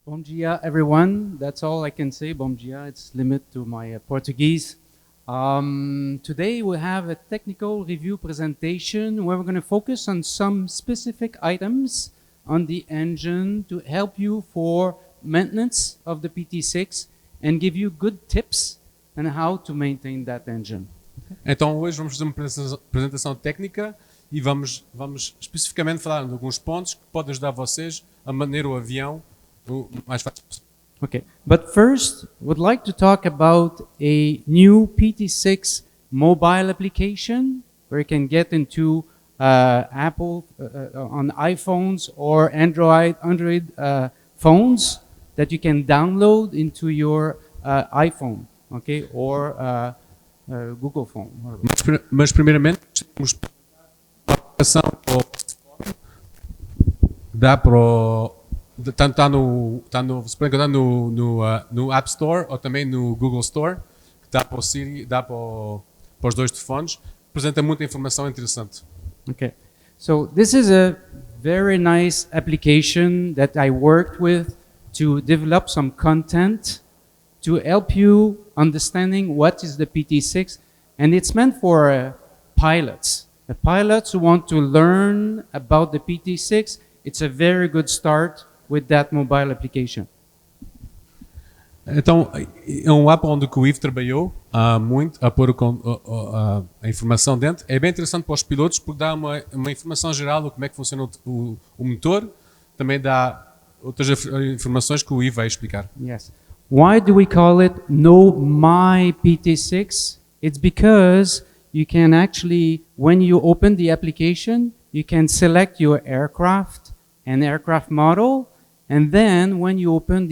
Bom dia, everyone. That's all I can say. Bom dia. It's limit to my Portuguese. Today we have a technical review presentation where we're going to focus on some specific items on the engine to help you for maintenance of the PT6 and give you good tips on how to maintain that engine. Então hoje vamos fazer uma apresentação técnica e vamos especificamente falar de alguns pontos que podem ajudar vocês a manter o avião o mais fácil possível. Okay, but first, would like to talk about a new PT6 mobile application where you can get into Apple on iPhones or Android phones that you can download into your iPhone, okay, or Google phone. Mas primeiramente temos uma aplicação que dá para está no App Store ou também no Google Store, que dá para o Siri, dá para os dois telefones, apresenta muita informação interessante. Okay, so this is a very nice application that I worked with to develop some content to help you understanding what is the PT6, and it's meant for pilots who want to learn about the PT6. It's a very good start with that mobile application. Então, é um app onde o Yves trabalhou muito a pôr a informação dentro. É bem interessante para os pilotos porque dá uma informação geral de como é que funciona o motor. Também dá outras informações que o Yves vai explicar. Yes. Why do we call it Know My PT6? It's because you can actually, when you open the application, you can select your aircraft and aircraft model. And then when you open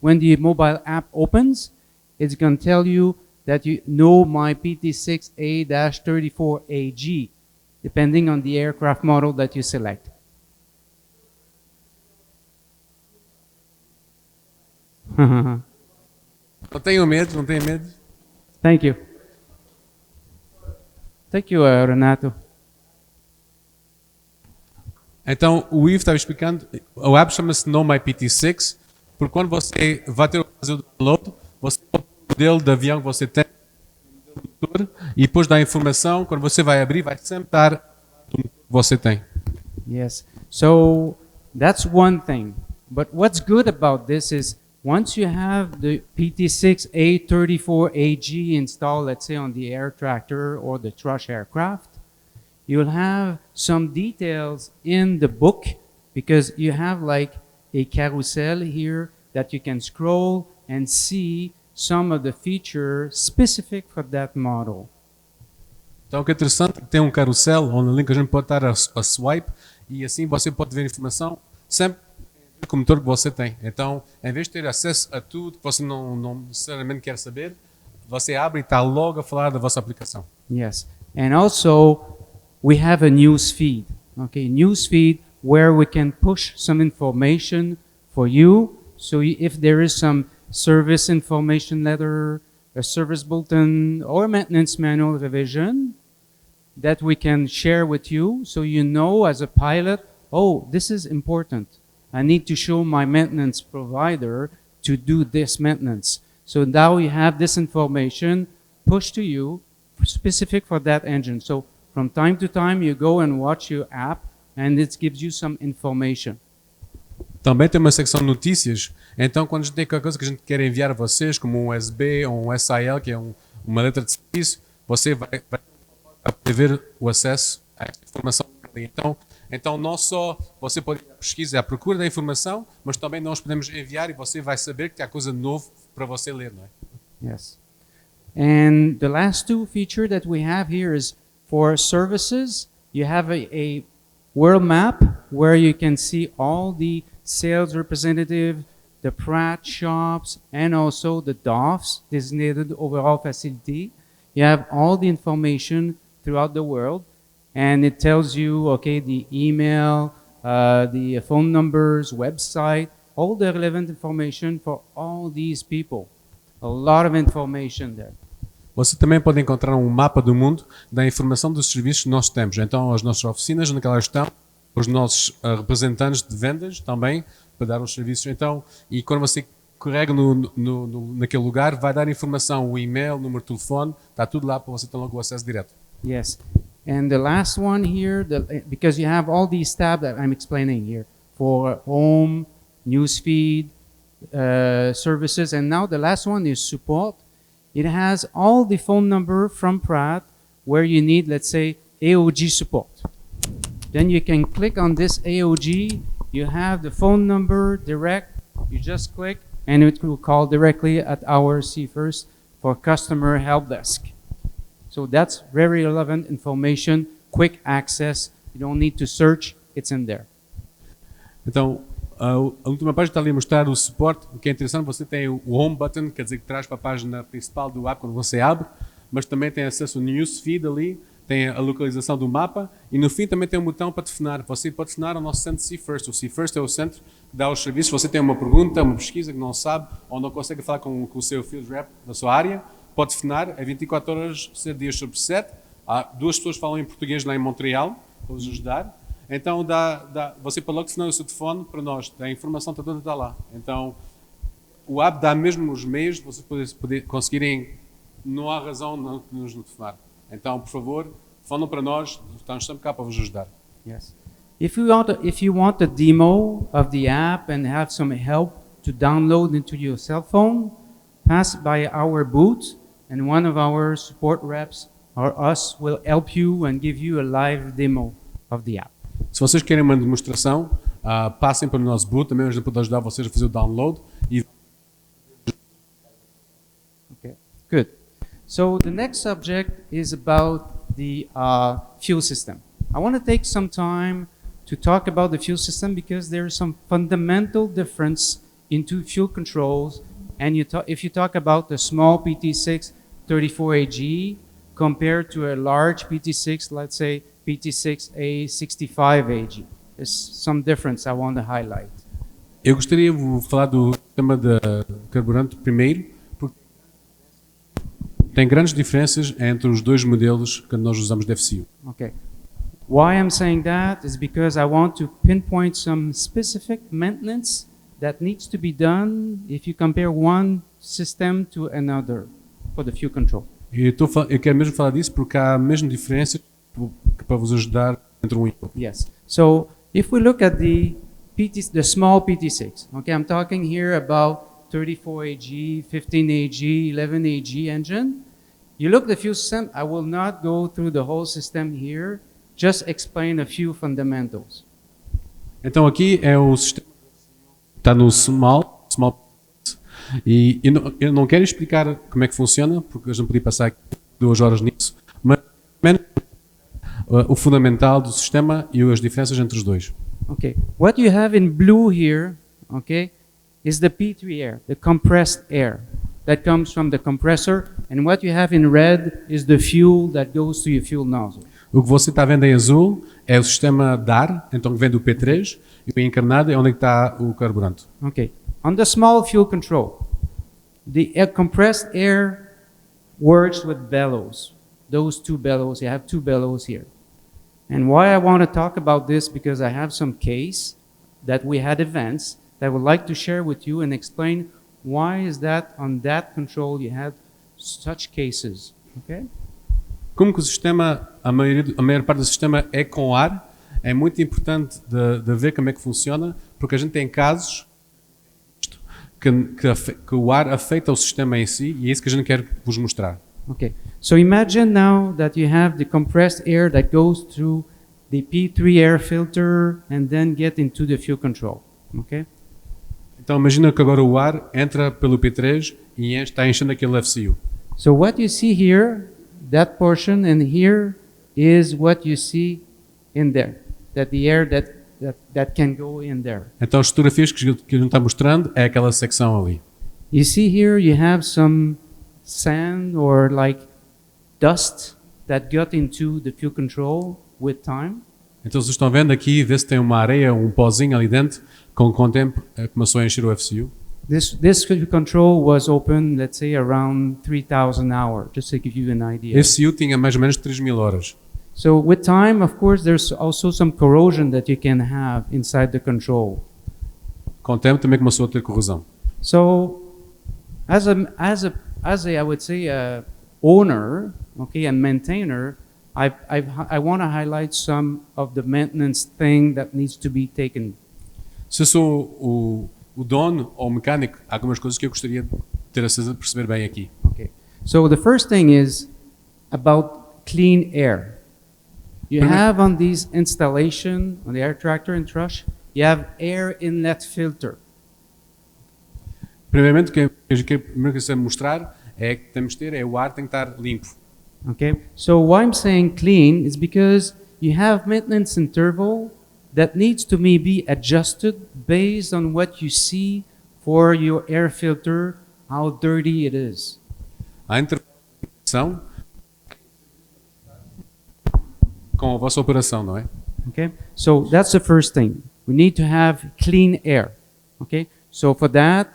when the mobile app opens, it's going to tell you that you know my PT6A-34AG, depending on the aircraft model that you select. Não tenham medo, não tenham medo. Thank you. Thank you, Renato. Então, o Yves estava explicando, o app chama-se Know My PT6, porque quando você vai ter o download, você pode o modelo de avião que você tem, o motor, e depois dá a informação, quando você vai abrir, vai sempre dar o motor que você tem. Yes, so that's one thing. But what's good about this is once you have the PT6A-34AG installed, let's say on the air tractor or the Thrush aircraft, you'll have some details in the book because you have like a carousel here that you can scroll and see some of the features specific for that model. Então o que é interessante é que tem um carrossel onde o link a gente pode dar a swipe e assim você pode ver informação sempre com o motor que você tem. Então, em vez de ter acesso a tudo que você não necessariamente quer saber, você abre e está logo a falar da vossa aplicação. Yes, and also we have a news feed, okay, news feed where we can push some information for you. So if there is some service information letter, a service bulletin, or maintenance manual revision that we can share with you, so you know as a pilot, oh, this is important. I need to show my maintenance provider to do this maintenance. So now you have this information pushed to you specific for that engine. So from time to time, you go and watch your app, and it gives you some information. Também tem uma secção de notícias. Então, quando a gente tem qualquer coisa que a gente quer enviar a vocês, como um USB ou um SIL, que é uma letra de serviço, você vai poder ver o acesso a esta informação. Então, não só você pode ir à pesquisa, à procura da informação, mas também nós podemos enviar e você vai saber que há coisa nova para você ler, não é? Yes. And the last two feature that we have here is for services, you have a world map where you can see all the sales representative, the Pratt shops, and also the DOFs, designated overall facility. You have all the information throughout the world, and it tells you, okay, the email, the phone numbers, website, all the relevant information for all these people. A lot of information there. Você também pode encontrar um mapa do mundo da informação dos serviços que nós temos. Então, as nossas oficinas, onde elas estão, os nossos representantes de vendas também para dar os serviços. Então, e quando você carrega naquele lugar, vai dar informação, o e-mail, o número de telefone, está tudo lá para você ter logo o acesso direto. Yes. And the last one here, because you have all these tabs that I'm explaining here for home, newsfeed, services, and now the last one is support. It has all the phone number from Pratt where you need, let's say, AOG support. Then you can click on this AOG, you have the phone number direct, you just click, and it will call directly at our C1st for customer help desk. So that's very relevant information, quick access, you don't need to search, it's in there. Então, a última página está ali a mostrar o suporte. O que é interessante, você tem o home button, quer dizer que traz para a página principal do app quando você abre, mas também tem acesso ao newsfeed ali, tem a localização do mapa e no fim também tem um botão para telefonar. Você pode telefonar ao nosso centro C1st. O C1st é o centro que dá os serviços. Você tem uma pergunta, uma pesquisa que não sabe ou não consegue falar com o seu field rep da sua área, pode telefonar, é 24 horas, 7 dias sobre 7. Há 2 pessoas que falam em português lá em Montreal para os ajudar. Então você pode logo telefonar o seu telefone para nós, a informação toda está lá. Então o app dá mesmo os meios de vocês conseguirem, não há razão não nos telefonar. Então, por favor, falam para nós, estamos sempre cá para vos ajudar. Yes. If you want a demo of the app and have some help to download into your cell phone, pass by our booth and one of our support reps or us will help you and give you a live demo of the app. Se vocês querem uma demonstração, passem para o nosso booth, também a gente pode ajudar vocês a fazer o download. Okay, good. So the next subject is about the fuel system. I want to take some time to talk about the fuel system because there is some fundamental difference into fuel controls. And if you talk about the small PT6 34AG compared to a large PT6, let's say PT6A 65AG, there's some difference I want to highlight. Eu gostaria de falar do sistema de carburante primeiro, porque tem grandes diferenças entre os dois modelos que nós usamos de FCU. Okay. Why I'm saying that is because I want to pinpoint some specific maintenance that needs to be done if you compare one system to another for the fuel control. Eu quero mesmo falar disso porque há mesmo diferenças para vos ajudar entre um e outro. Yes. So if we look at the small PT6, okay, I'm talking here about 34AG, 15AG, 11AG engine. You look at the fuel system, I will not go through the whole system here, just explain a few fundamentals. Então aqui é o sistema, está no small e eu não quero explicar como é que funciona, porque eu já podia passar aqui 2 horas nisso, mas o fundamental do sistema e as diferenças entre os dois. Okay, what you have in blue here, okay, is the P3 air, the compressed air that comes from the compressor, and what you have in red is the fuel that goes to your fuel nozzle. O que você está vendo em azul é o sistema de ar, então que vem do P3, e o encarnado é onde está o carburante. Okay, on the small fuel control, the compressed air works with bellows. Those 2 bellows, you have 2 bellows here. And why I want to talk about this, because I have some case that we had events that I would like to share with you and explain why is that on that control you had such cases, okay? Como que o sistema, a maior parte do sistema é com ar, é muito importante de ver como é que funciona, porque a gente tem casos que o ar afeta o sistema em si, e é isso que a gente quer vos mostrar. Okay, so imagine now that you have the compressed air that goes through the P3 air filter and then get into the fuel control, okay? Então imagina que agora o ar entra pelo P3 e está enchendo aquele FCU. So what you see here, that portion, and here is what you see in there, that the air that can go in there. Então as fotografias que a gente está mostrando é aquela secção ali. You see here you have some sand or like dust that got into the fuel control with time. Então vocês estão vendo aqui, vê se tem uma areia, um pozinho ali dentro, com o tempo começou a encher o FCU. This fuel control was open, let's say, around 3,000 hours, just to give you an idea. Esse FCU tinha mais ou menos 3.000 horas. So with time, of course, there's also some corrosion that you can have inside the control. Com o tempo também começou a ter corrosão. So, as a I would say a owner, okay, and maintainer, I want to highlight some of the maintenance thing that needs to be taken. Se eu sou o dono ou o mecânico, há algumas coisas que eu gostaria de ter a certeza de perceber bem aqui. Okay. So the first thing is about clean air. You have on these installation on the air tractor and truss, you have air inlet filter. Primeiramente, o que eu quero mostrar é que temos de ter, o ar tem que estar limpo. Okay. So why I'm saying clean is because you have maintenance interval that needs to maybe adjusted based on what you see for your air filter, how dirty it is. Há intervenção com a vossa operação, não é? Okay. So that's the first thing. We need to have clean air. Okay. So for that,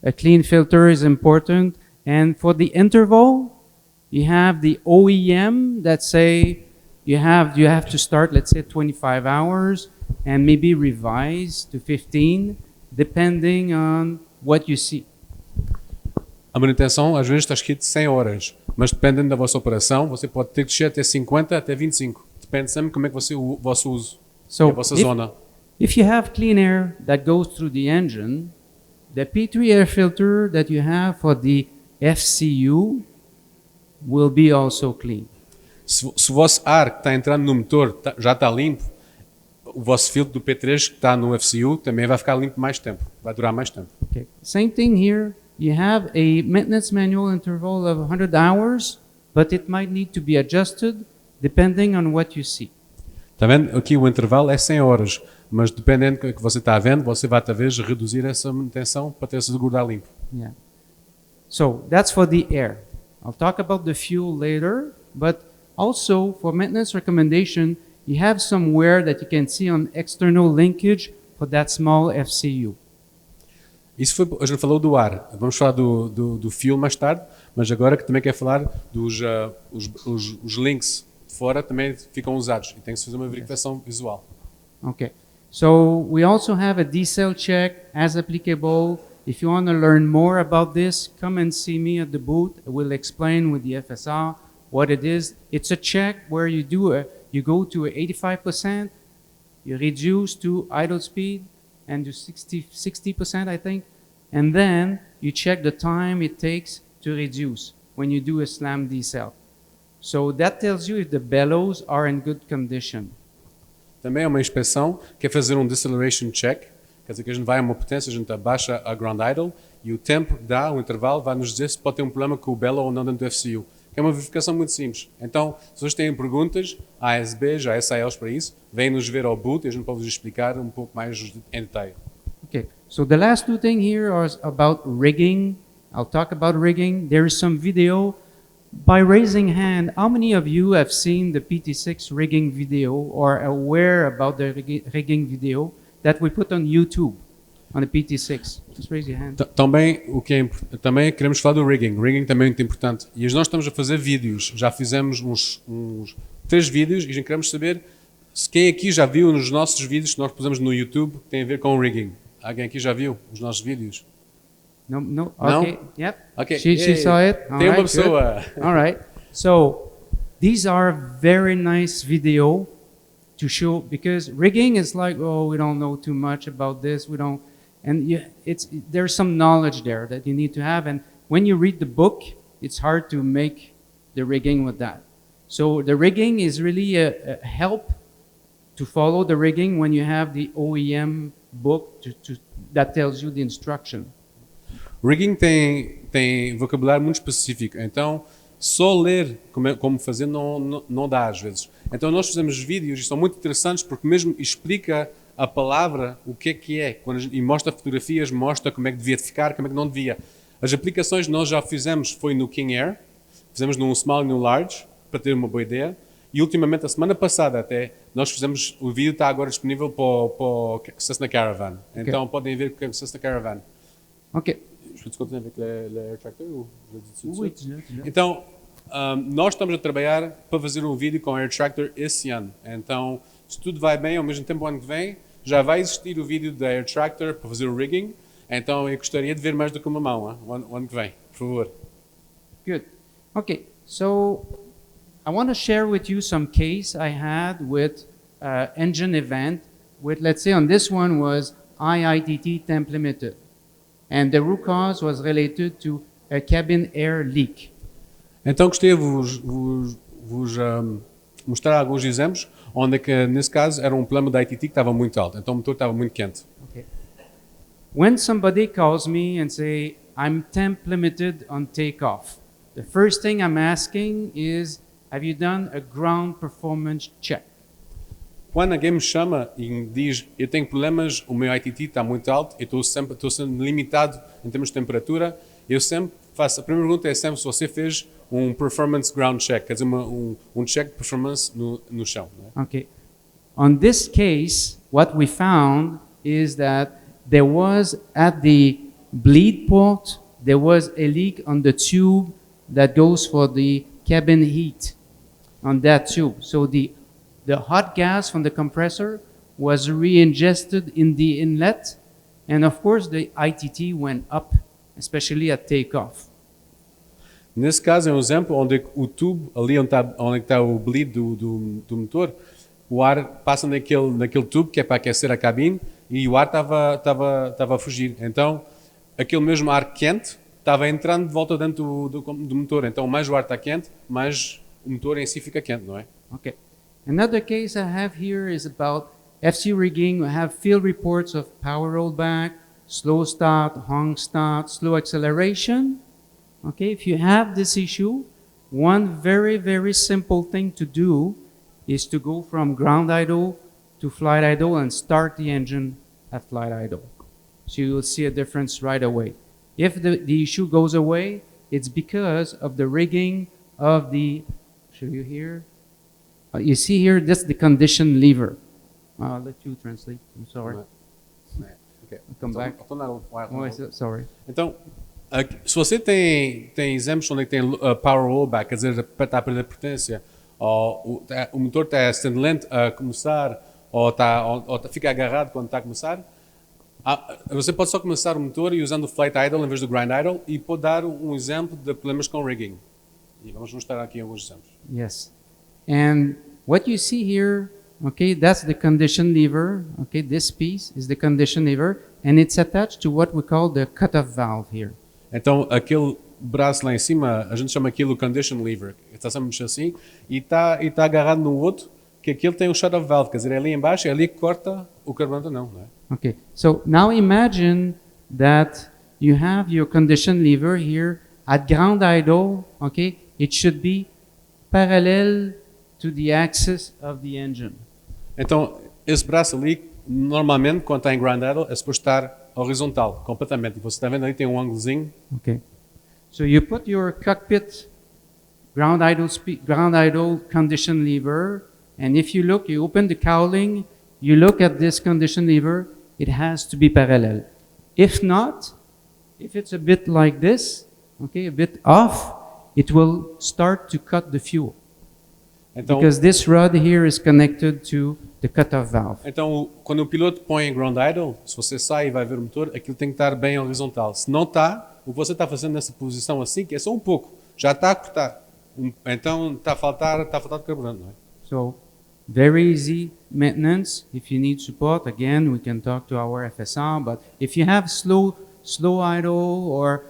a clean filter is important. And for the interval, you have the OEM that say you have to start, let's say, 25 hours and maybe revise to 15, depending on what you see. A manutenção às vezes está escrito 100 horas, mas dependendo da vossa operação, você pode ter que descer até 50, até 25. Depende sempre como é que você o vosso uso, So a vossa zona. if you have clean air that goes through the engine, the P3 air filter that you have for the FCU will be also clean. Se o vosso ar que está entrando no motor já está limpo, o vosso filtro do P3 que está no FCU também vai ficar limpo mais tempo, vai durar mais tempo. Okay. Same thing here. You have a maintenance manual interval of 100 hours, but it might need to be adjusted depending on what you see. Está vendo? Aqui o intervalo é 100 horas, mas dependendo do que você está vendo, você vai talvez reduzir essa manutenção para ter-se de guardar limpo. Yeah. So that's for the air. I'll talk about the fuel later, but also for maintenance recommendation, you have some wear that you can see on external linkage for that small FCU. Isso foi, a gente falou do ar, vamos falar do fuel mais tarde, mas agora que também quer falar dos os links de fora também ficam usados e tem que se fazer uma verificação visual. Okay. So we also have a decel check as applicable. If you want to learn more about this, come and see me at the booth. I will explain with the FSR what it is. It's a check where you go to 85%, you reduce to idle speed, and to 60%, I think, and then you check the time it takes to reduce when you do a slam decel. So that tells you if the bellows are in good condition. Também é uma inspeção que é fazer um deceleration check, quer dizer que a gente vai a uma potência, a gente abaixa a ground idle e o tempo que dá, o intervalo, vai nos dizer se pode ter um problema com o bellow ou não dentro do FCU. Que é uma verificação muito simples. Então, se vocês têm perguntas, há ASBs, há SILs para isso, vêm-nos ver ao booth e a gente pode vos explicar um pouco mais em detalhe. Okay, so the last two things here are about rigging. I'll talk about rigging. There is some video. By raising hand, how many of you have seen the PT6 rigging video or are aware about the rigging video that we put on YouTube on the PT6? Just raise your hand. Também queremos falar do rigging. Rigging também é muito importante. E nós estamos a fazer vídeos. Já fizemos uns 3 vídeos e a gente queremos saber se quem aqui já viu nos nossos vídeos que nós pusemos no YouTube que tem a ver com o rigging. Alguém aqui já viu os nossos vídeos? No. Não? Okay. Yep. Okay. She saw it. All Tem uma right, pessoa. good. All right. So these are very nice video to show because rigging is like, oh, we don't know too much about this. We don't, and there's some knowledge there that you need to have. And when you read the book, it's hard to make the rigging with that. So the rigging is really a help to follow the rigging when you have the OEM book that tells you the instruction. Rigging tem vocabulário muito específico, então só ler como fazer não dá às vezes. Então nós fazemos vídeos e são muito interessantes porque mesmo explica a palavra, o que é, e mostra fotografias, mostra como é que devia ficar, como é que não devia. As aplicações nós já fizemos foi no King Air, fizemos no Small e no Large, para ter uma boa ideia, e ultimamente, a semana passada até, nós fizemos, o vídeo está agora disponível para o Cessna Caravan. Então podem ver o que é o Cessna Caravan. Ok. Je peux continuer avec le Air Tractor ou je le dis tout de Oui, suite? tu l'as. Então, nós estamos a trabalhar para fazer um vídeo com o Air Tractor esse ano. Então, se tudo vai bem, ao mesmo tempo, o ano que vem, já vai existir o vídeo da Air Tractor para fazer o rigging, então eu gostaria de ver mais do que uma mão, o ano que vem, por favor. Good. Okay, so I want to share with you some case I had with engine event with, let's say on this one was IITT temp limited. And the root cause was related to a cabin air leak. Então gostaria de vos mostrar alguns exemplos onde é que, nesse caso, era um problema da ITT que estava muito alto, então o motor estava muito quente. Okay. When somebody calls me and say, I'm temp limited on takeoff, the first thing I'm asking is, have you done a ground performance check? Quando alguém me chama e me diz, eu tenho problemas, o meu ITT está muito alto, eu estou sendo limitado em termos de temperatura, eu sempre faço, a primeira pergunta é sempre se você fez um performance ground check, quer dizer, um check de performance no chão. Não é? Okay. On this case, what we found is that there was at the bleed port, there was a leak on the tube that goes for the cabin heat on that tube. So the hot gas from the compressor was re-ingested in the inlet, and of course the ITT went up, especially at takeoff. Nesse caso é um exemplo onde o tubo, ali onde está o bleed do motor, o ar passa naquele tubo que é para aquecer a cabine e o ar estava a fugir. Então, aquele mesmo ar quente estava entrando de volta dentro do motor. Então, mais o ar está quente, mais o motor em si fica quente, não é? Okay. Another case I have here is about FC rigging. We have field reports of power rollback, slow start, honk start, slow acceleration. Okay, if you have this issue, one very, very simple thing to do is to go from ground idle to flight idle and start the engine at flight idle. So you will see a difference right away. If the issue goes away, it's because of the rigging of the, show you here, you see here, this is the condition lever. I'll let you translate, I'm sorry. Okay. I'll come back. Sorry. Então, se você tem exemplos onde tem power rollback, quer dizer, está a perder potência, ou o motor está sendo lento a começar, ou fica agarrado quando está a começar, você pode só começar o motor e usando o flight idle em vez do grind idle e pode dar um exemplo de problemas com rigging. E vamos mostrar aqui alguns exemplos. Yes. And what you see here, okay, that's the condition lever. Okay, this piece is the condition lever, and it's attached to what we call the cutoff valve here. Então, aquele braço lá em cima, a gente chama aquilo condition lever, está sempre assim, e está agarrado no outro, que aquilo tem um shut-off valve, quer dizer, é ali embaixo, é ali que corta o carburante, não é? Okay, so now imagine that you have your condition lever here at ground idle, okay, it should be parallel to the axis of the engine. Então, esse braço ali, normalmente, quando está em ground idle, é suposto estar horizontal, completamente. Você está vendo aí, tem um ângulozinho. Okay. So you put your cockpit ground idle condition lever, and if you look, you open the cowling, you look at this condition lever, it has to be parallel. If not, if it's a bit like this, okay, a bit off, it will start to cut the fuel. Então, because this rod here is connected to the cutoff valve. Então, quando o piloto põe em ground idle, se você sai e vai ver o motor, aquilo tem que estar bem horizontal. Se não está, o que você está fazendo nessa posição assim, que é só um pouco, já está a cortar. Então, está a faltar de carburante, não é? So, very easy maintenance. If you need support, again, we can talk to our FSR. But if you have slow idle or,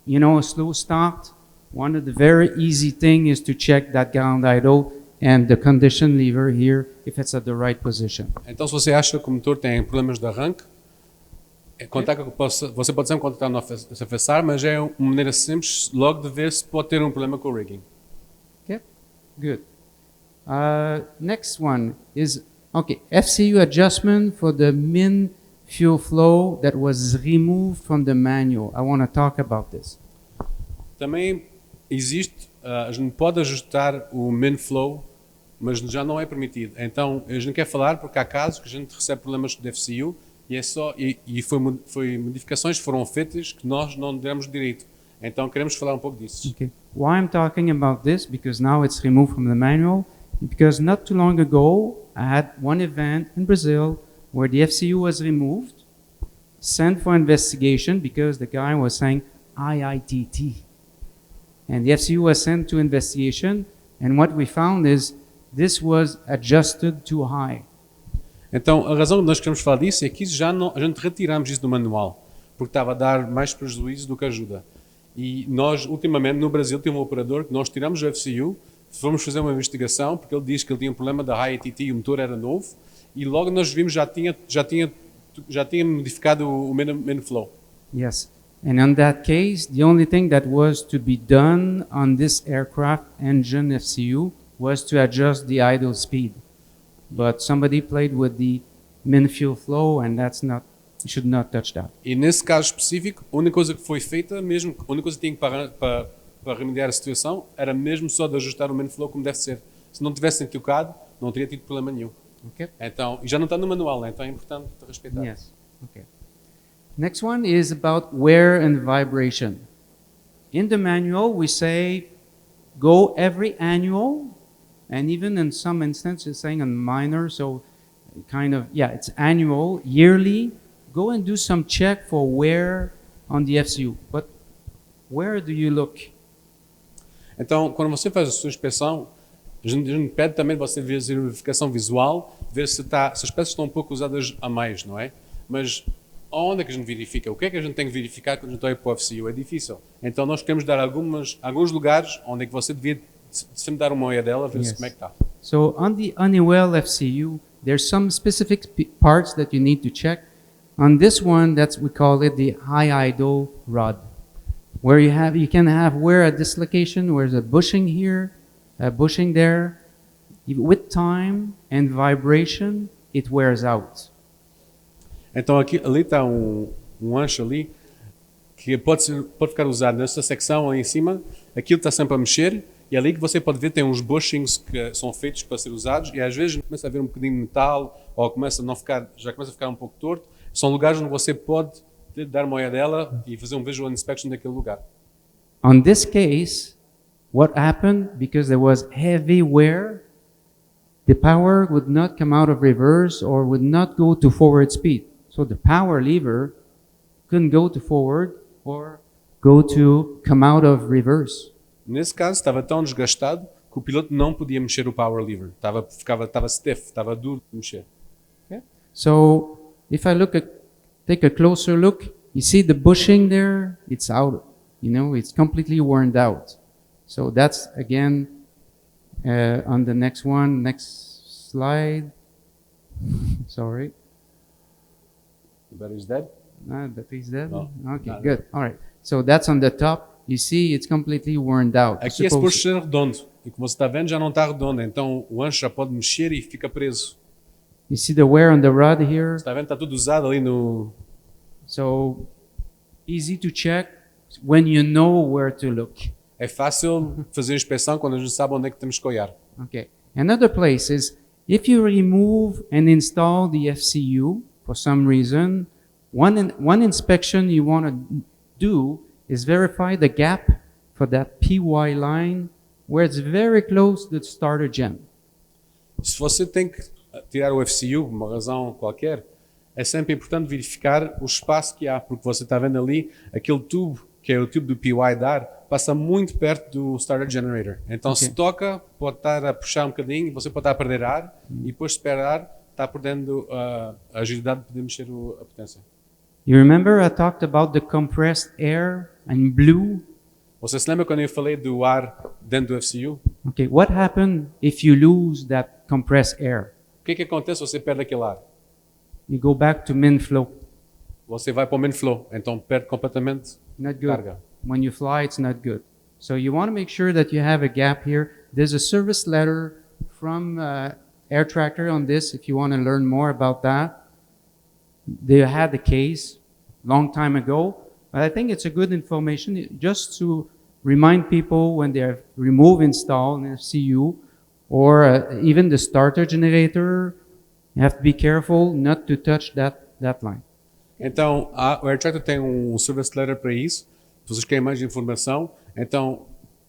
a slow start, one of the very easy thing is to check that ground idle and the condition lever here if it's at the right position. Então, se você acha que o motor tem problemas de arranque, você pode sempre contactar no FSR, mas é uma maneira simples logo de ver se pode ter um problema com o rigging. Okay, good. Next one is, okay, FCU adjustment for the min fuel flow that was removed from the manual. I want to talk about this. Também existe, a gente pode ajustar o min flow, mas já não é permitido. Então, a gente quer falar porque há casos que a gente recebe problemas de FCU e modificações foram feitas que nós não demos direito. Então, queremos falar um pouco disso. Okay. Why I'm talking about this, because now it's removed from the manual, because not too long ago, I had one event in Brazil where the FCU was removed, sent for investigation because the guy was saying IITT. And the FCU was sent to investigation, and what we found is this was adjusted too high. Então, a razão que nós queremos falar disso é que isso a gente retiramos isso do manual, porque estava a dar mais prejuízo do que ajuda. E nós, ultimamente, no Brasil, tem um operador que nós tiramos do FCU, fomos fazer uma investigação, porque ele disse que ele tinha um problema da IITT e o motor era novo, e logo nós vimos já tinha modificado o main flow. Yes. And in that case, the only thing that was to be done on this aircraft engine FCU was to adjust the idle speed. But somebody played with the min fuel flow, and you should not touch that. E nesse caso específico, a única coisa que foi feita, mesmo, a única coisa que tinha para remediar a situação, era mesmo só de ajustar o main flow como deve ser. Se não tivessem tocado, não teria tido problema nenhum. Okay. Então, e já não está no manual, né? Então é importante respeitar. Yes. Okay. Next one is about wear and vibration. In the manual, we say go every annual, and even in some instances, saying on minor, so kind of, yeah, it's annual, yearly. Go and do some check for wear on the FCU. But where do you look? Então, quando você faz a sua inspeção, a gente pede também você fazer a verificação visual, ver se as peças estão um pouco usadas a mais, não é? Mas onde é que a gente verifica? O que é que a gente tem que verificar quando a gente vai para o FCU? É difícil. Então nós queremos dar alguns lugares onde é que você devia sempre dar uma olhadela, ver como é que está. So on the Honeywell FCU, there's some specific parts that you need to check. On this one, we call it the high idle rod, where you can have wear at this location, where's a bushing here, a bushing there. With time and vibration, it wears out. Então ali está um ancho ali que pode ficar usado nessa secção aí em cima. Aquilo está sempre a mexer e ali que você pode ver tem uns bushings que são feitos para ser usados e às vezes começa a ver um bocadinho de metal ou já começa a ficar um pouco torto. São lugares onde você pode dar uma olhadela e fazer um visual inspection daquele lugar. On this case, what happened, because there was heavy wear, the power would not come out of reverse or would not go to forward speed. So the power lever couldn't go to forward or come out of reverse. Nesse caso, estava tão desgastado que o piloto não podia mexer o power lever. Estava stiff, estava duro de mexer. Okay? So if I take a closer look, you see the bushing there, it's out. It's completely worn out. So that's again on the next slide. Sorry. The battery's dead? The battery's dead? No, okay, good. All right. So that's on the top. You see, it's completely worn out. Aqui é suposto ser redondo. E como você está vendo, já não está redondo. Então o ancho já pode mexer e fica preso. You see the wear on the rod here? Você está vendo? Está tudo usado ali no... So, easy to check when you know where to look. É fácil fazer a inspeção quando a gente sabe onde é que temos que olhar. Okay. Another place is, if you remove and install the FCU, for some reason, one inspection you want to do is verify the gap for that PY line where it's very close to the starter gem. Se você tem que tirar o FCU por uma razão qualquer, é sempre importante verificar o espaço que há, porque você está vendo ali, aquele tubo, que é o tubo do PY dar, passa muito perto do starter generator. Então se toca, pode estar a puxar um bocadinho, você pode estar a perder ar, e depois de esperar, está perdendo a agilidade de poder mexer a potência. You remember I talked about the compressed air in blue? Você se lembra quando eu falei do ar dentro do FCU? Okay, what happened if you lose that compressed air? O que acontece se você perde aquele ar? You go back to min flow. Você vai para o main flow, então perde completamente Not good. carga. When you fly, it's not good. So you want to make sure that you have a gap here. There's a service letter from Air Tractor on this if you want to learn more about that. They had the case long time ago, but I think it's a good information just to remind people when they remove, install an FCU or even the starter generator. You have to be careful not to touch that line. Então, o Air Tractor tem um service letter para isso. Se vocês querem mais informação, então,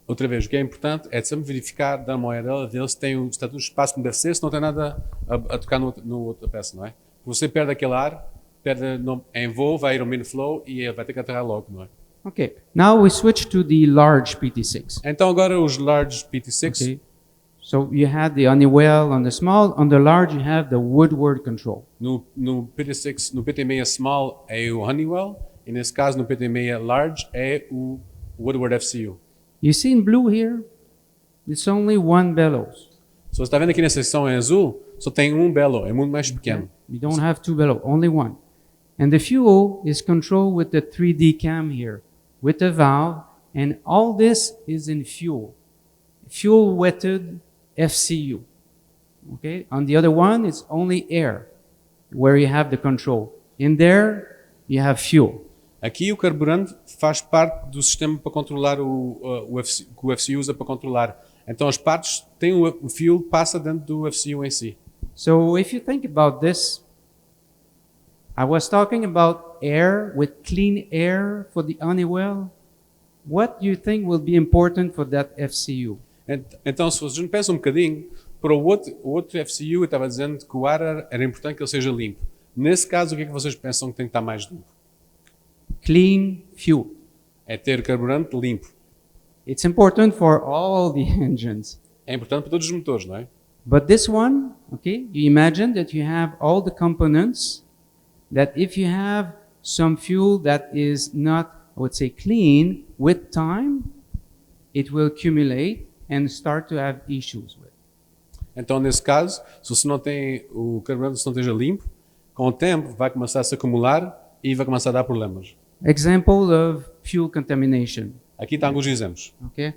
outra vez, o que é importante é sempre verificar, dar uma olhadela, ver se está tudo espaço como deve ser, se não tem nada a tocar no outra peça, não é? Você perde aquele ar, em voo, vai ir ao main flow e vai ter que aterrar logo, não é? Okay, now we switch to the large PT6. Então agora os large PT6, Okay, so you have the Honeywell on the small, on the large you have the Woodward control. no PT6, no PT6A Small é o Honeywell e nesse caso no PT6A Large é o Woodward FCU. You see in blue here, it's only one bellows. Se você está vendo aqui na seção em azul, só tem um bellow, é muito mais pequeno. You don't have two bellows, only one. And the fuel is controlled with the 3D cam here, with the valve, and all this is in fuel. Fuel wetted FCU. Okay? On the other one, it's only air, where you have the control. In there, you have fuel. Aqui o carburante faz parte do sistema para controlar que o FCU usa para controlar. Então as partes têm o fuel passa dentro do FCU em si. So if you think about this, I was talking about air with clean air for the Honeywell. What do you think will be important for that FCU? Então se a gente pensa um bocadinho, para o outro FCU eu estava dizendo que o ar era importante que ele seja limpo. Nesse caso, o que é que vocês pensam que tem que estar mais limpo? Clean fuel. É ter carburante limpo. It's important for all the engines. É importante para todos os motores, não é? But this one, okay, you imagine that you have all the components that if you have some fuel that is not, I would say, clean, with time, it will accumulate and start to have issues with. Então, nesse caso, se você não tem o carburante, se não esteja limpo, com o tempo vai começar a se acumular e vai começar a dar problemas. Example of fuel contamination. Aqui estão alguns exemplos. Okay,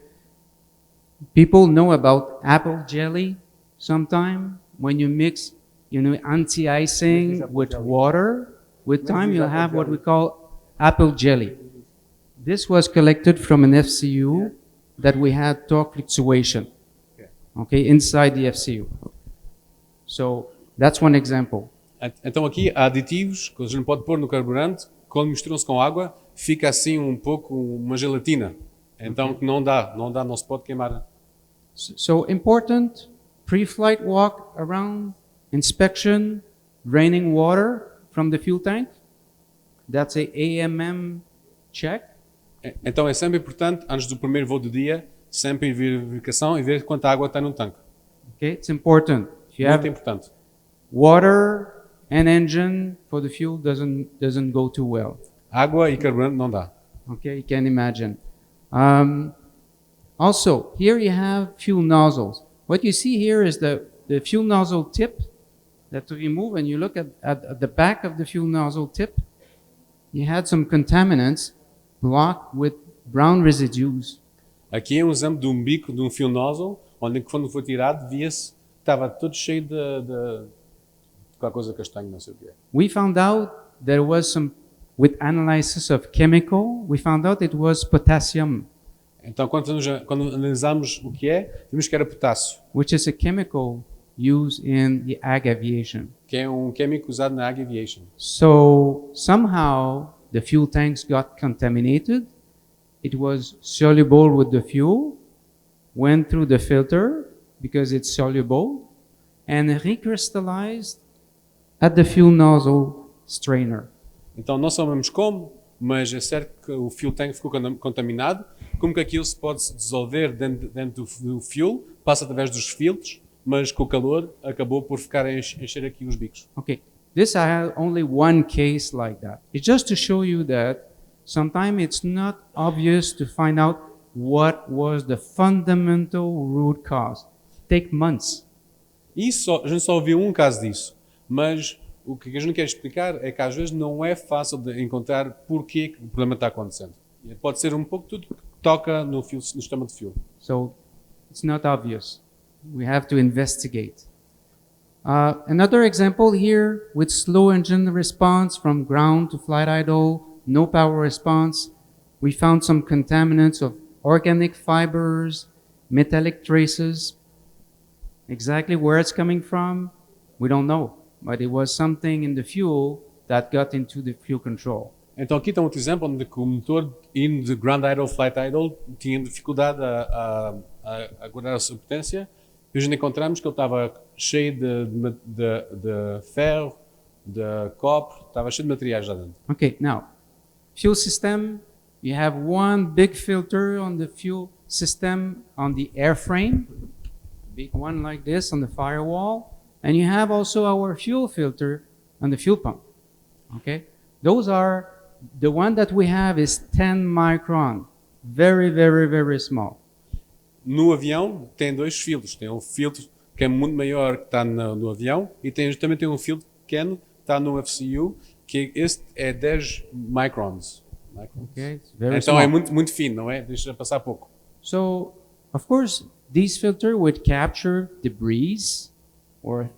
people know about apple jelly. Sometime when you mix, anti-icing with water, with time you'll have what we call apple jelly. This was collected from an FCU that we had torque fluctuation, okay, inside the FCU. So that's one example. Então aqui há aditivos que a gente pode pôr no carburante, quando misturam-se com água, fica assim um pouco uma gelatina. Então não dá, não se pode queimar. So important pre-flight walk around, inspection, draining water from the fuel tank. That's a AMM check. Então é sempre importante, antes do primeiro voo do dia, sempre ir verificação e ver quanta água está no tanque. Okay, it's important. If you Muito have importante. water and engine for the fuel doesn't go too well. Água e carburante não dá. Okay, you can imagine. Also, here you have fuel nozzles. What you see here is the fuel nozzle tip that to remove, and you look at the back of the fuel nozzle tip, you had some contaminants blocked with brown residues. Aqui é um exemplo de um bico de um fuel nozzle, onde quando foi tirado, via-se estava todo cheio de qualquer coisa castanha, não sei o que é. We found out there was some, with analysis of chemical, we found out it was potassium, Então, quando analisamos o que é, vimos que era potássio, which is a chemical used in the ag aviation. que é um químico usado na ag aviation. So somehow the fuel tanks got contaminated. It was soluble with the fuel, went through the filter because it's soluble, and recrystallized at the fuel nozzle strainer. Então, não sabemos como, mas é certo que o fuel tank ficou contaminado, como que aquilo se pode dissolver dentro do fuel, passa através dos filtros, mas com o calor acabou por ficar a encher aqui os bicos. Okay, this I have only one case like that. It's just to show you that sometimes it's not obvious to find out what was the fundamental root cause. Take months. A gente só ouviu um caso disso, mas o que a gente quer explicar é que às vezes não é fácil de encontrar porquê que o problema está acontecendo. Pode ser um pouco tudo que toca no sistema de fuel. So it's not obvious. We have to investigate. Another example here with slow engine response from ground to flight idle, no power response. We found some contaminants of organic fibers, metallic traces. Exactly where it's coming from, we don't know. But it was something in the fuel that got into the fuel control. Então aqui está um outro exemplo onde o motor indo de ground idle, flight idle, tinha dificuldade a guardar a sua potência. E a gente encontramos que ele estava cheio de ferro de cobre, estava cheio de materiais lá dentro. Okay, now, fuel system, you have one big filter on the fuel system on the airframe, big one like this on the firewall, and you have also our fuel filter on the fuel pump. Okay, those are the one that we have is 10 micron, very, very, very small. No avião tem dois filtros. Tem um filtro que é muito maior que está no avião e também tem um filtro pequeno que está no FCU, que este é 10 microns. Okay, it's very Então small. é muito, muito fino, não é? Deixa passar pouco. So, of course, this filter would capture debris, or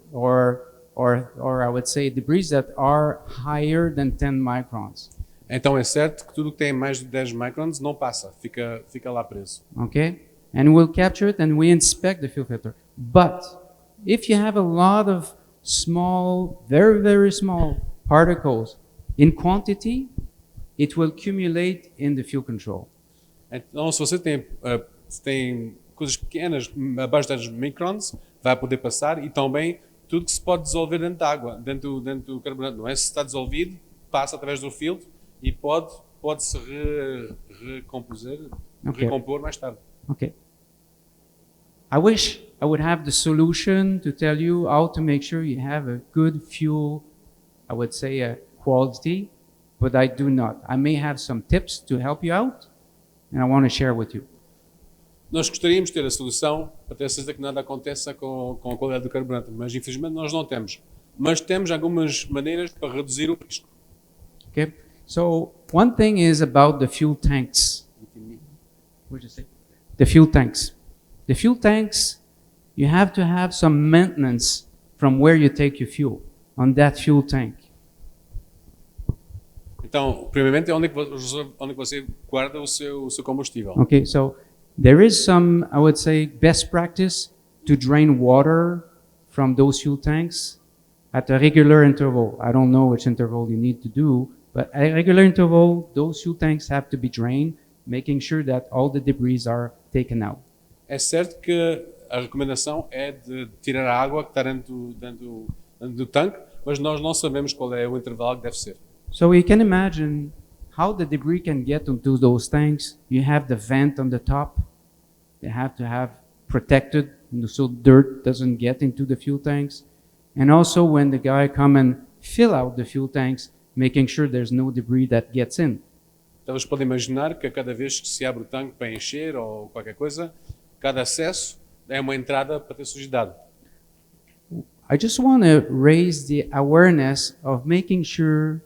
I would say debris that are higher than 10 microns. Então é certo que tudo que tem mais de 10 microns não passa, fica lá preso. Okay, and we'll capture it and we inspect the fuel filter. But if you have a lot of small, very, very small particles in quantity, it will accumulate in the fuel control. Então se você tem coisas pequenas abaixo das microns, vai poder passar e também tudo que se pode dissolver dentro da água, dentro do carburante. Não é? Se está dissolvido, passa através do filtro e pode-se recompor mais tarde. Okay. I wish I would have the solution to tell you how to make sure you have a good fuel, I would say a quality, but I do not. I may have some tips to help you out, and I want to share with you. Nós gostaríamos de ter a solução para ter certeza que nada aconteça com a qualidade do carburante, mas infelizmente nós não temos. Mas temos algumas maneiras para reduzir o risco. Okay. So one thing is about the fuel tanks. What did you say? The fuel tanks. The fuel tanks, you have to have some maintenance from where you take your fuel on that fuel tank. Então, primeiramente é onde você guarda o seu combustível. Okay, so there is some, I would say, best practice to drain water from those fuel tanks at a regular interval. I don't know which interval you need to do, but at a regular interval, those fuel tanks have to be drained, making sure that all the debris are taken out. É certo que a recomendação é de tirar a água que está dentro do tanque, mas nós não sabemos qual é o intervalo que deve ser. So you can imagine how the debris can get into those tanks. You have the vent on the top. They have to have protected so dirt doesn't get into the fuel tanks. And also when the guy come and fill out the fuel tanks, making sure there's no debris that gets in. Então, vocês podem imaginar que a cada vez que se abre o tanque para encher ou qualquer coisa, cada acesso é uma entrada para ter sujidade. I just want to raise the awareness of making sure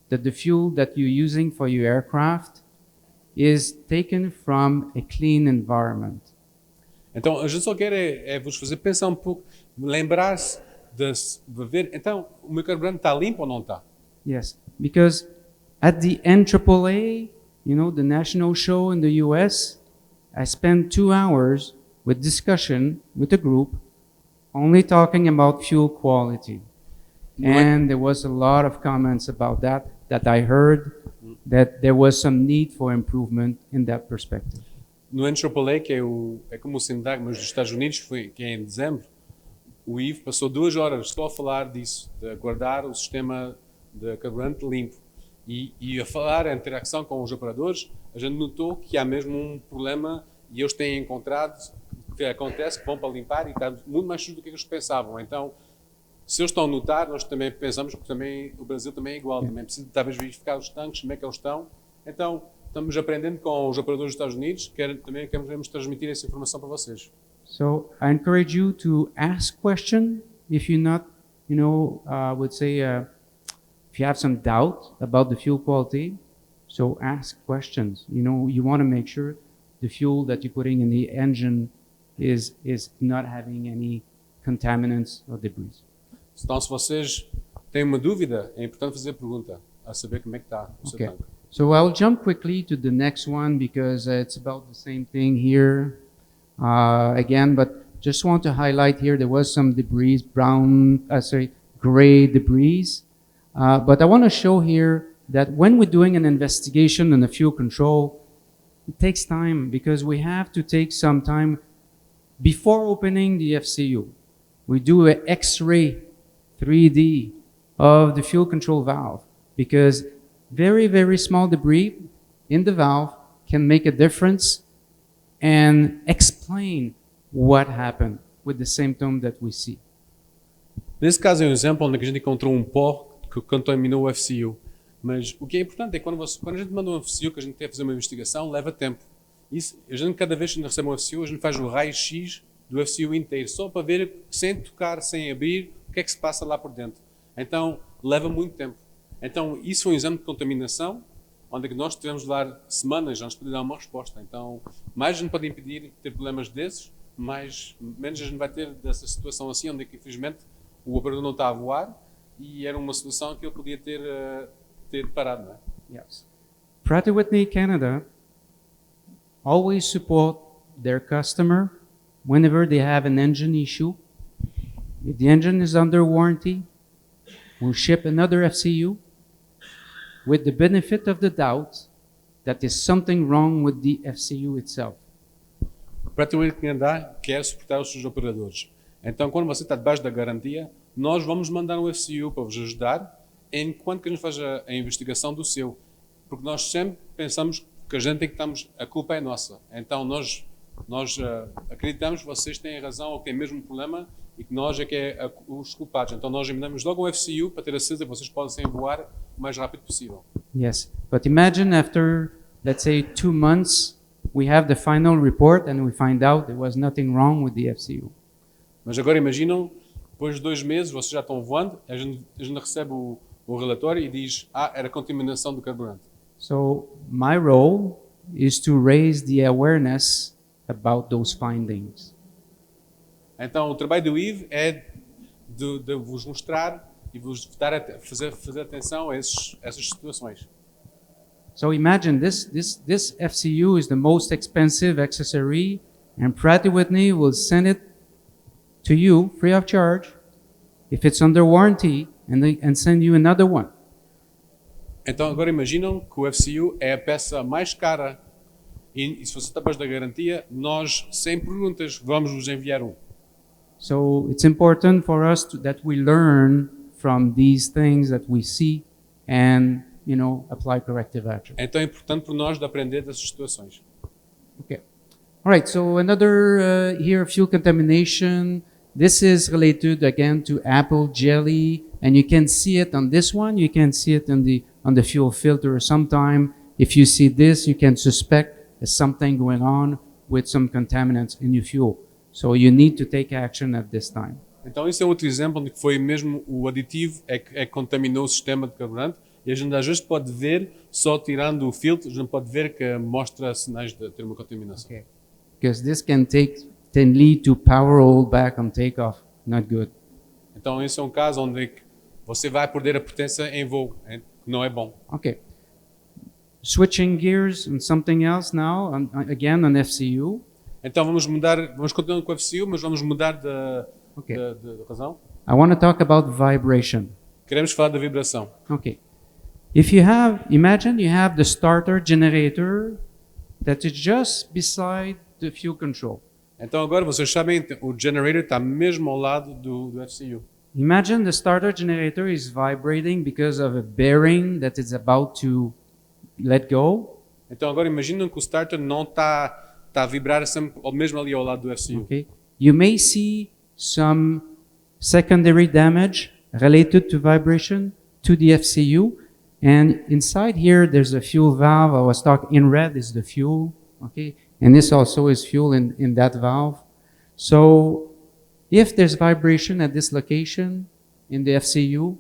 that the fuel that you're using for your aircraft is taken from a clean environment. Então, a gente só quer vos fazer pensar um pouco, lembrar-se de ver, então, o meu carburante está limpo ou não está? Yes, because at the NAAA, you know, the national show in the US, I spent 2 hours with discussion with a group only talking about fuel quality. And there was a lot of comments about that I heard, that there was some need for improvement in that perspective. No NAAA, que é como o SINDAG, mas dos Estados Unidos, que é em dezembro, o Yves passou 2 horas só a falar disso, de guardar o sistema de carburante limpo. E a falar, a interação com os operadores, a gente notou que há mesmo um problema e eles têm encontrado que acontece, que vão para limpar e está muito mais sujo do que eles pensavam. Então, se eles estão a notar, nós também pensamos que também, o Brasil também é igual, também precisa talvez verificar os tanques, como é que eles estão. Então, estamos aprendendo com os operadores dos Estados Unidos, também queremos transmitir essa informação para vocês. So I encourage you to ask questions if you're not, you know, would say, if you have some doubt about the fuel quality, so ask questions. You know, you want to make sure the fuel that you're putting in the engine is not having any contaminants or debris. Então, se vocês têm uma dúvida, é importante fazer a pergunta, a saber como é que está o seu tanque. So I'll jump quickly to the next one because it's about the same thing here again, but just want to highlight here there was some debris, gray debris. But I want to show here that when we're doing an investigation in the fuel control, it takes time because we have to take some time before opening the FCU. We do an X-ray 3D of the fuel control valve, because very, very small debris in the valve can make a difference and explain what happened with the symptom that we see. Nesse caso é um exemplo onde a gente encontrou um pó que contaminou o FCU. Mas o que é importante é que quando a gente manda um FCU, que a gente quer fazer uma investigação, leva tempo. Isso, a gente, cada vez que a gente recebe um FCU, a gente faz o raio-x do FCU inteiro, só para ver, sem tocar, sem abrir, o que é que se passa lá por dentro. Então, leva muito tempo. Então, isso foi um exame de contaminação, onde nós tivemos de dar semanas antes de dar uma resposta. Então, mais a gente pode impedir ter problemas desses, menos a gente vai ter dessa situação assim, onde infelizmente o operador não está a voar e era uma solução que ele podia ter parado, não é? Yes. Pratt & Whitney Canada always support their customer whenever they have an engine issue. If the engine is under warranty, we'll ship another FCU with the benefit of the doubt that there's something wrong with the FCU itself. Pratt & Whitney Canada quer suportar os seus operadores. Então, quando você está debaixo da garantia, nós vamos mandar um FCU para vos ajudar enquanto que a gente faz a investigação do seu. Porque nós sempre pensamos que a culpa é nossa. Então, nós acreditamos que vocês têm razão ou que têm mesmo problema e que nós é que é os culpados. Então, nós mandamos logo um FCU para ter a certeza que vocês podem voar o mais rápido possível. Yes, but imagine after, let's say, 2 months, we have the final report and we find out there was nothing wrong with the FCU. Mas agora imaginam, depois de 2 meses, vocês já estão voando, a gente recebe o relatório e diz, era contaminação do carburante. So my role is to raise the awareness about those findings. Então o trabalho do Yves é de vos mostrar e vos fazer atenção a essas situações. So imagine this FCU is the most expensive accessory, and Pratt & Whitney will send it to you free of charge if it's under warranty, and send you another one. Então agora imaginam que o FCU é a peça mais cara e se você está debaixo da garantia, nós, sem perguntas, vamos vos enviar um. So it's important for us that we learn from these things that we see and, apply corrective action. Então é importante para nós de aprender dessas situações. Okay. All right, so another here, fuel contamination. This is related again to apple jelly, and you can see it on this one. You can see it on the fuel filter. Sometime, if you see this, you can suspect there's something going on with some contaminants in your fuel. So you need to take action at this time. Então isso é outro exemplo de que foi mesmo o aditivo que contaminou o sistema de carburante e a gente às vezes pode ver, só tirando o filtro, a gente pode ver que mostra sinais de ter uma contaminação. Okay. Because this can lead to power hold back on takeoff. Not good. Então esse é um caso onde você vai perder a potência em voo, não é bom. Okay. Switching gears on something else now, again on FCU. Então vamos continuar com o FCU, mas vamos mudar de razão. I want to talk about vibration. Queremos falar da vibração. Okay. Imagine you have the starter generator that is just beside the fuel control. Então agora vocês sabem, o generator está mesmo ao lado do FCU. Imagine the starter generator is vibrating because of a bearing that is about to let go. Então agora imaginem que o starter não está a vibrar sempre, mesmo ali ao lado do FCU. Okay. You may see some secondary damage related to vibration to the FCU, and inside here there's a fuel valve. I was talking in red is the fuel, okay, and this also is fuel in that valve. So if there's vibration at this location in the FCU,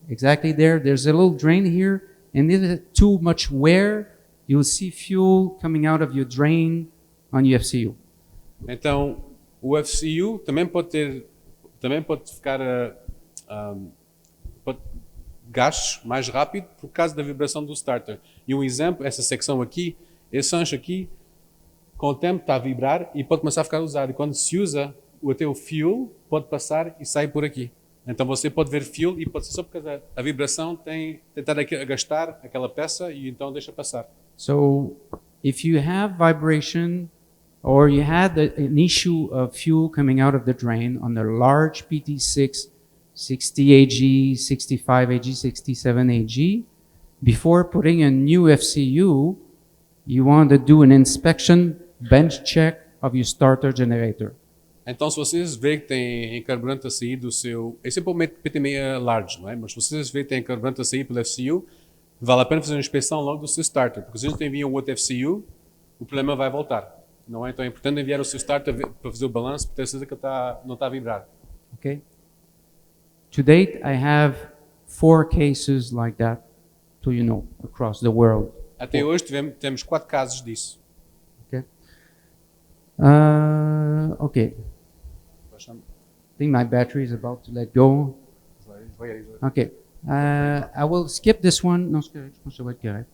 exactly there's a little drain here, and if there's too much wear, you'll see fuel coming out of your drain on your FCU. Então o FCU também pode ficar gastos mais rápido por causa da vibração do starter. E um exemplo, essa secção aqui, esse ancho aqui, com o tempo está a vibrar e pode começar a ficar usado. E quando se usa, o teu fuel pode passar e sair por aqui. Então você pode ver fuel e pode ser só porque a vibração tem tentado a gastar aquela peça e então deixa passar. So if you have vibration or you had an issue of fuel coming out of the drain on a large PT6 60 AG, 65 AG, 67 AG, before putting a new FCU, you want to do an inspection bench check of your starter generator. Então, se vocês verem que tem carburante a sair do seu... Esse é para o PT6A large, não é? Mas se vocês verem que tem carburante a sair pelo FCU, vale a pena fazer uma inspeção logo do seu starter, porque se a gente envia um outro FCU, o problema vai voltar. Não é? Então é importante enviar o seu starter para fazer o balanço, para ter certeza que não está a vibrar. Okay? To date, I have 4 cases like that, across the world. Até hoje temos 4 casos disso. Okay. Okay. I think my battery is about to let go. Okay. I will skip this one. Non, c'est correct. Je pense que ça va être correct.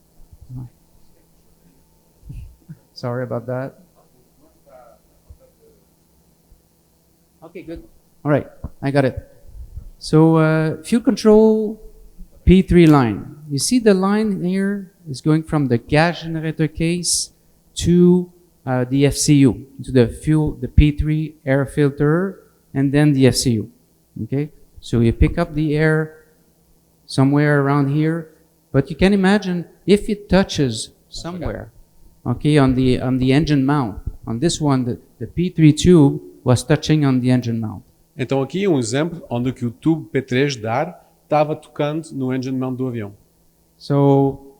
Sorry about that. Okay, good. All right, I got it. So, fuel control P3 line. You see the line here is going from the gas generator case to the FCU, to the P3 air filter, and then the FCU. Okay, so you pick up the air somewhere around here, but you can imagine if it touches somewhere, okay, on the engine mount. On this one, the P3 tube was touching on the engine mount. Então aqui é um exemplo onde que o tubo P3 de ar estava tocando no engine mount do avião. So,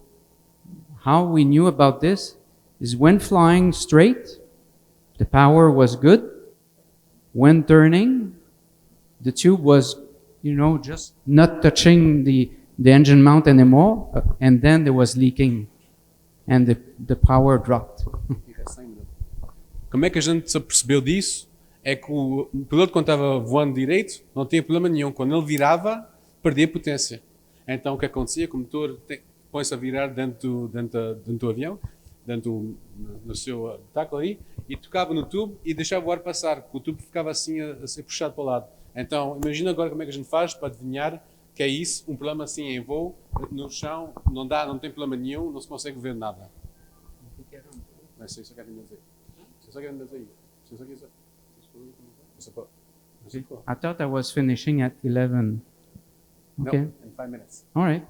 how we knew about this is when flying straight, the power was good. When turning, the tube was, just not touching the engine mount anymore, and then there was leaking, and the power dropped. Como é que a gente se apercebeu disso? É que o piloto, quando estava voando direito, não tinha problema nenhum. Quando ele virava, perdia potência. Então o que acontecia? Que o motor põe-se a virar dentro do avião, no seu habitáculo aí, e tocava no tubo e deixava o ar passar, porque o tubo ficava assim a ser puxado para o lado. Então imagina agora como é que a gente faz para adivinhar que é isso, um problema assim em voo, no chão, não tem problema nenhum, não se consegue ver nada. Não é isso que eu quero dizer. I thought I was finishing at 11. Okay. No, in 5 minutes. All right.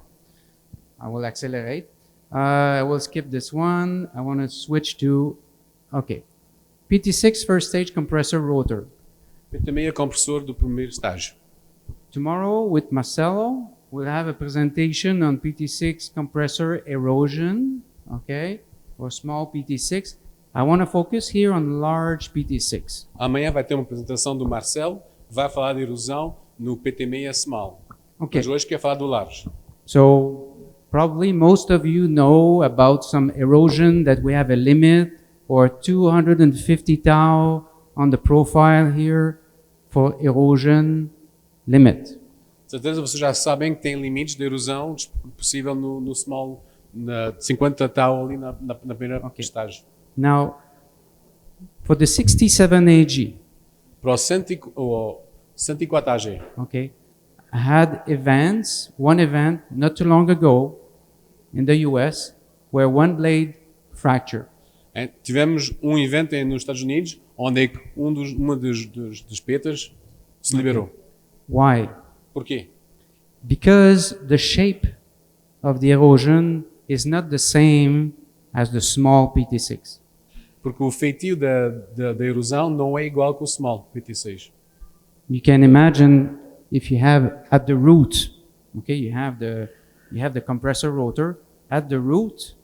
I will accelerate. I will skip this one. I want to switch to, okay. PT6 first stage compressor rotor. PT6A compressor do primeiro estágio. Tomorrow with Marcelo, we'll have a presentation on PT6 compressor erosion, okay, or small PT6. I want to focus here on large PT6. Amanhã vai ter uma apresentação do Marcelo, vai falar de erosão no PT6A small. Okay. Mas hoje quer falar do large. So probably most of you know about some erosion that we have a limit or 250 tau on the profile here for erosion limit. Certeza vocês já sabem que tem limites de erosão possível no small, na 50 tau ali na primeira estágio. Now, for the 67 AG, Para o 104 AG, okay, I had one event not too long ago in the US where one blade fractured. Tivemos um evento nos Estados Unidos onde uma dos petas se liberou. Why? Porquê? Because the shape of the erosion is not the same as the small PT6. Porque o feitio da erosão não é igual com o small PT6. You can imagine if you have at the root, okay, you have the compressor rotor at the root.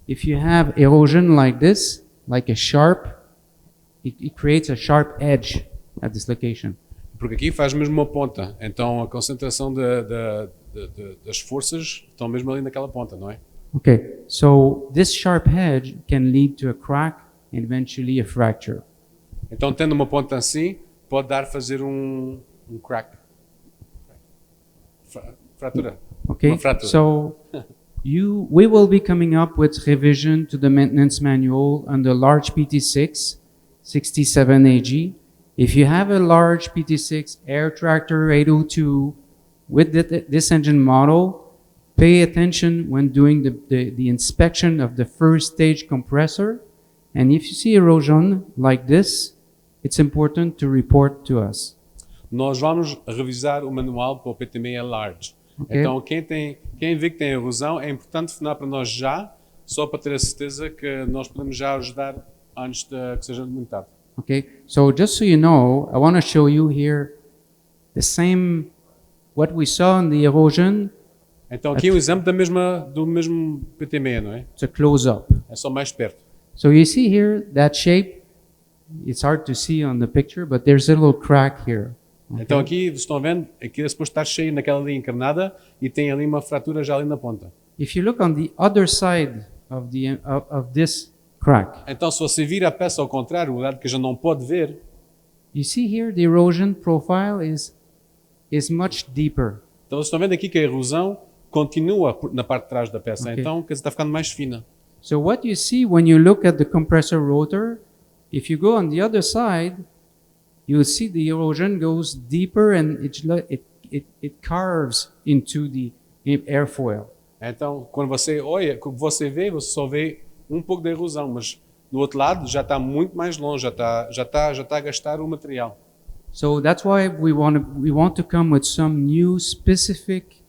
If you have erosion like this, like a sharp, it creates a sharp edge at this location. Porque aqui faz mesmo uma ponta, então a concentração das forças estão mesmo ali naquela ponta, não é? Okay, so this sharp edge can lead to a crack and eventually a fracture. Então, tendo uma ponta assim, pode fazer um crack. Fratura. Okay, Uma fratura. so we will be coming up with revision to the maintenance manual on the large PT6, 67 AG. If you have a large PT6 air tractor 802 with this engine model, pay attention when doing the inspection of the first stage compressor. And if you see erosion like this, it's important to report to us. nós vamos revisar o manual para o PT6A Large. Ok. Então, quem vê que tem erosão, é importante telefonar para nós já, só para ter a certeza que nós podemos já ajudar antes de que seja muito tarde. Okay, so just so you know, I want to show you here the same, what we saw in the erosion. Então, aqui é um exemplo do mesmo PT6A, não é? It's a close-up. É só mais perto. So you see here, that shape, it's hard to see on the picture, but there's a little crack here. Okay? Então, aqui, vocês estão vendo, aqui é suposto estar cheio naquela linha encarnada e tem ali uma fratura já ali na ponta. If you look on the other side of this crack, Então, se você vira a peça ao contrário, o lado que já não pode ver, you see here the erosion profile is much deeper. então vocês estão vendo aqui que a erosão continua na parte de trás da peça. Ok. Então, quer dizer, está ficando mais fina. So what you see when you look at the compressor rotor, if you go on the other side, you'll see the erosion goes deeper and it carves into the airfoil. Então, quando você olha, o que você só vê um pouco da erosão, mas do outro lado já está muito mais longe, já está a gastar o material. So that's why we want to come with some new specific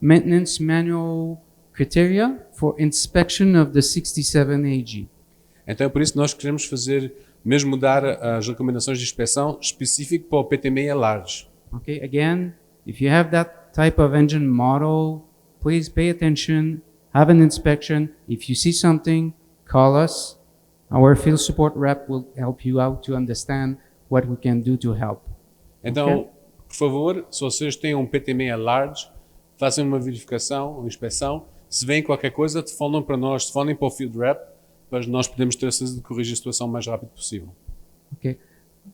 maintenance manual criteria for inspection of the 67 AG. Então é por isso que nós queremos fazer, mesmo mudar as recomendações de inspeção específico para o PT6A Large. Okay, again, if you have that type of engine model, please pay attention, have an inspection. If you see something, call us. Our field support rep will help you out to understand what we can do to help. Então, Ok. por favor, se vocês têm um PT6A Large, façam uma verificação, uma inspeção. Se vem qualquer coisa, telefonem para nós, telefonem para o field rep, para nós podermos ter a certeza de corrigir a situação o mais rápido possível. Okay.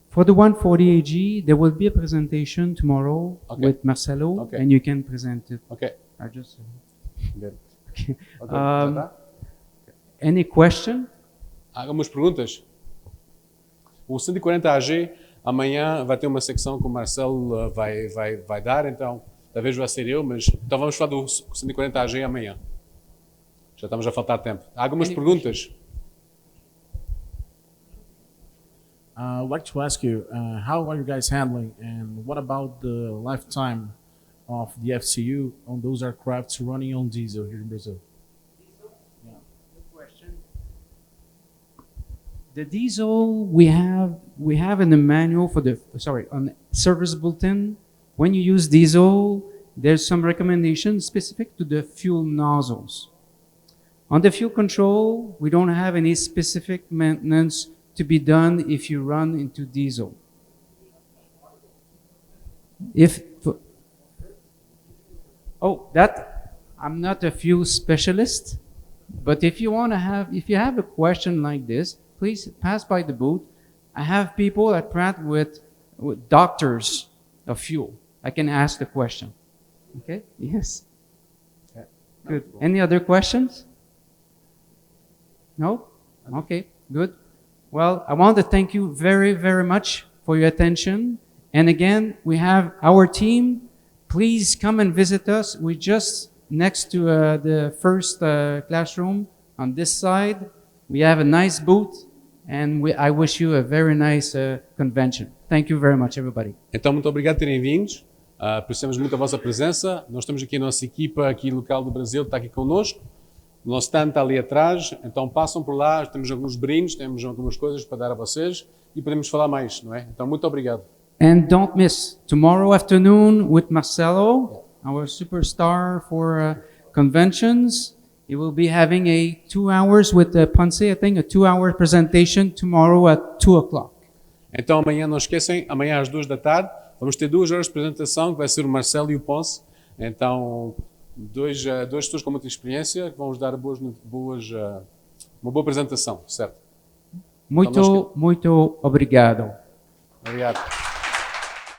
For the 140 AG, there will be a presentation tomorrow Okay. with Marcelo, Okay. and you can present it. Ok. I just. Good. Okay. Ok, já tá? Any question? Há algumas perguntas? O 140 AG, amanhã vai ter uma secção que o Marcelo vai dar, então talvez vai ser eu, mas então vamos falar do 140 AG amanhã. Já estamos a faltar tempo. Há algumas Any perguntas? I'd like to ask you, how are you guys handling, and what about the lifetime of the FCU on those aircrafts running on diesel here in Brazil? Good question. The diesel we have in the manual for the on the service bulletin. When you use diesel, there's some recommendations specific to the fuel nozzles. On the fuel control, we don't have any specific maintenance to be done if you run into diesel. I'm not a fuel specialist, but if you have a question like this, please pass by the booth. I have people at Pratt with doctors of fuel. I can ask the question. Okay? Yes. Good. Any other questions? No? Okay, good. Well, I want to thank you very, very much for your attention. And again, we have our team. Please come and visit us. We're just next to the first classroom on this side. We have a nice booth, and I wish you a very nice convention. Thank you very much, everybody. Então, muito obrigado por terem vindo. Apreciamos muito a vossa presença. Nós temos aqui a nossa equipa aqui local do Brasil, está aqui connosco. O nosso stand está ali atrás, então passam por lá, temos alguns brindes, temos algumas coisas para dar a vocês e podemos falar mais, não é? Então, muito obrigado. And don't miss tomorrow afternoon with Marcelo, our superstar for conventions. He will be having a 2 hours with Ponce, I think, a 2-hour presentation tomorrow at 2 o'clock. Então, amanhã, não esquecem, amanhã às 2 da tarde, vamos ter 2 horas de apresentação, que vai ser o Marcelo e o Ponce. Então, dois pessoas com muita experiência que vão nos dar uma boa apresentação, certo? Muito obrigado. Obrigado.